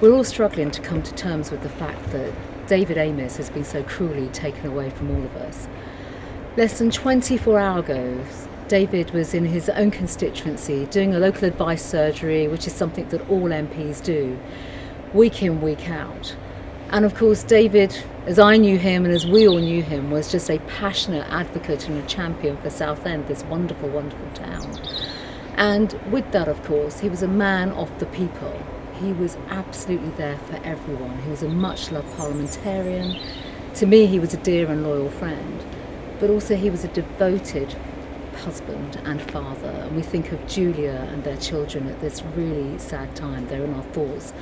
we're all struggling to come to terms with the fact that David Amess has been so cruelly taken away from all of us. Less than 24 hours ago, David was in his own constituency doing a local advice surgery, which is something that all MPs do, week in, week out. And of course, David, as I knew him and as we all knew him, was just a passionate advocate and a champion for Southend, this wonderful, wonderful town. And with that, of course, he was a man of the people. He was absolutely there for everyone. He was a much-loved parliamentarian. To me, he was a dear and loyal friend. But also he was a devoted husband and father. And we think of Julia and their children at this really sad time. They're in our thoughts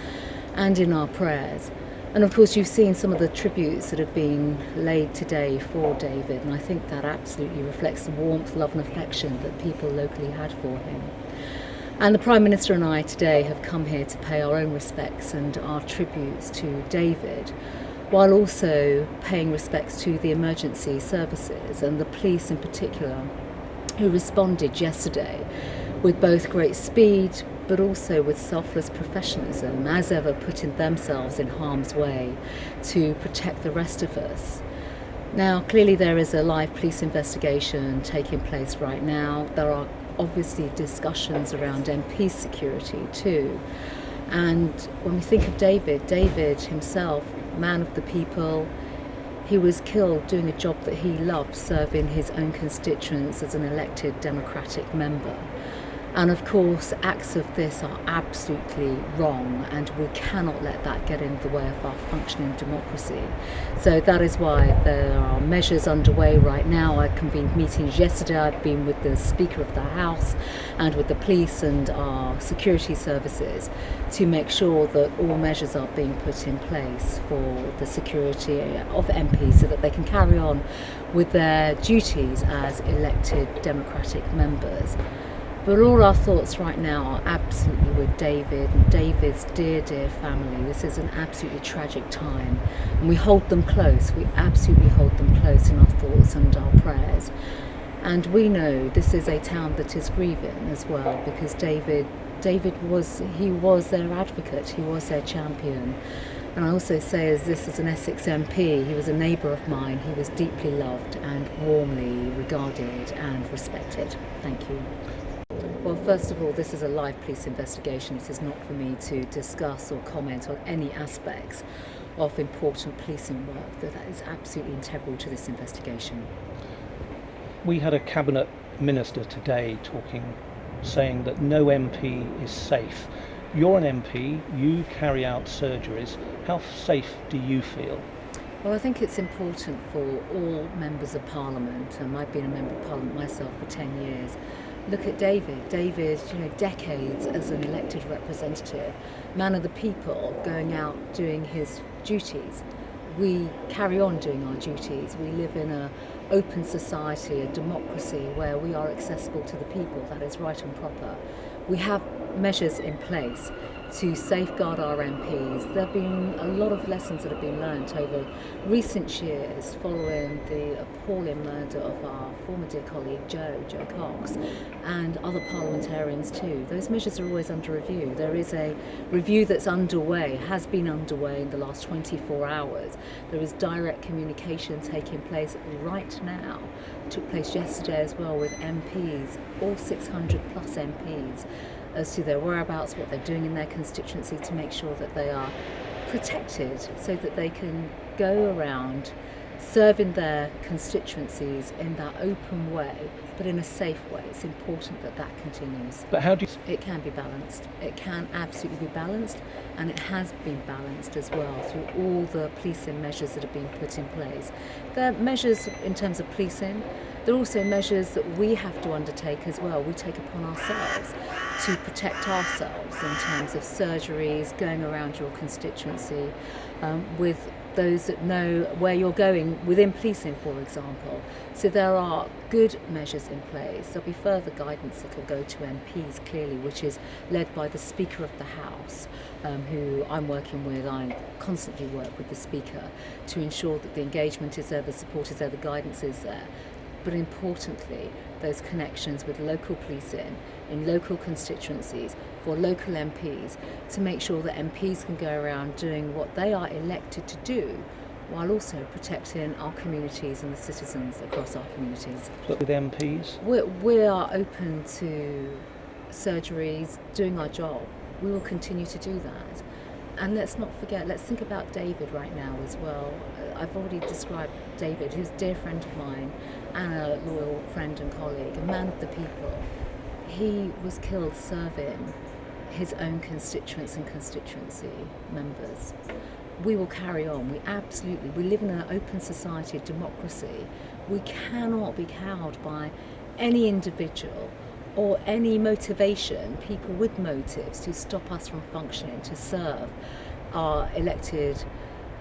and in our prayers. And of course, you've seen some of the tributes that have been laid today for David, and I think that absolutely reflects the warmth, love and affection that people locally had for him. And the Prime Minister and I today have come here to pay our own respects and our tributes to David, while also paying respects to the emergency services and the police in particular, who responded yesterday with both great speed but also with selfless professionalism, as ever putting themselves in harm's way to protect the rest of us. Now, clearly there is a live police investigation taking place right now. There are obviously discussions around MP security too. And when we think of David himself, man of the people, he was killed doing a job that he loved, serving his own constituents as an elected democratic member. And of course, acts of this are absolutely wrong, and we cannot let that get in the way of our functioning democracy. So that is why there are measures underway right now. I convened meetings yesterday. I've been with the Speaker of the House and with the police and our security services to make sure that all measures are being put in place for the security of MPs so that they can carry on with their duties as elected democratic members. But all our thoughts right now are absolutely with David and David's dear, dear family. This is an absolutely tragic time, and we hold them close. We absolutely hold them close in our thoughts and our prayers. And we know this is a town that is grieving as well, because David was their advocate, he was their champion. And I also say, as this is an Essex MP, he was a neighbour of mine. He was deeply loved and warmly regarded and respected. Thank you. Well, first of all, this is a live police investigation. It is not for me to discuss or comment on any aspects of important policing work. That is absolutely integral to this investigation. We had a cabinet minister today saying that no MP is safe. You're an MP, you carry out surgeries. How safe do you feel? Well, I think it's important for all members of Parliament, and I've been a member of Parliament myself for 10 years, look at David. David, decades as an elected representative, man of the people, going out doing his duties. We carry on doing our duties. We live in an open society, a democracy where we are accessible to the people. That is right and proper. We have measures in place to safeguard our MPs. There have been a lot of lessons that have been learnt over recent years following the appalling murder of our former dear colleague Joe Cox, and other parliamentarians too. Those measures are always under review. There is a review that's underway, has been underway in the last 24 hours. There is direct communication taking place right now. It took place yesterday as well with MPs, all 600 plus MPs, as to their whereabouts, what they're doing in their constituency to make sure that they are protected so that they can go around serving their constituencies in that open way, but in a safe way. It's important that that continues. But how do you... It can be balanced. It can absolutely be balanced, and it has been balanced as well through all the policing measures that have been put in place. There are measures in terms of policing. There are also measures that we have to undertake as well. We take upon ourselves to protect ourselves in terms of surgeries, going around your constituency with those that know where you're going within policing, for example. So there are good measures in place. There'll be further guidance that will go to MPs, clearly, which is led by the Speaker of the House, who I'm working with. I constantly work with the Speaker to ensure that the engagement is there, the support is there, the guidance is there. but importantly, those connections with local policing in local constituencies for local MPs to make sure that MPs can go around doing what they are elected to do while also protecting our communities and the citizens across our communities. But with MPs? We are open to surgeries, doing our job. We will continue to do that. And let's not forget, let's think about David right now as well. I've already described David, who's a dear friend of mine and a loyal friend and colleague, a man of the people. He was killed serving his own constituents and constituency members. We will carry on. We live in an open society, democracy. We cannot be cowed by any individual or any motivation, people with motives to stop us from functioning, to serve our elected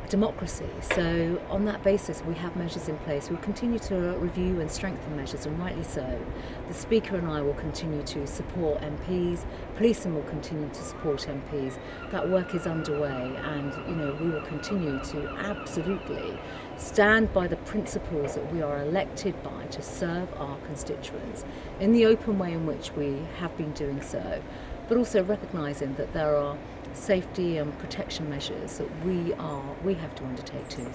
democracy. So on that basis, we have measures in place. We'll continue to review and strengthen measures, and rightly so. The Speaker and I will continue to support MPs. Policing will continue to support MPs. That work is underway, and we will continue to absolutely stand by the principles that we are elected by to serve our constituents in the open way in which we have been doing so, but also recognising that there are safety and protection measures that we have to undertake too.